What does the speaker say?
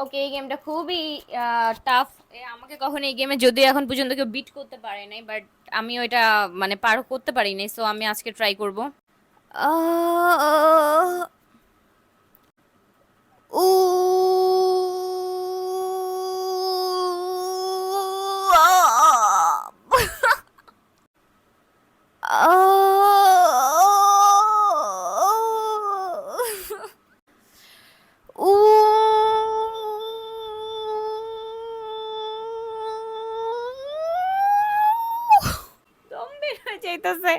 ওকে, এই গেমটা খুবই টাফ। আমাকে কখনো এই গেমে যদিও এখন পর্যন্ত কেউ বিট করতে পারে নাই, বাট আমি ওইটা মানে পার করতে পারি নাই, সো আমি আজকে ট্রাই করব। আহ, উ উ দম বের হয়ে যাইতেছে।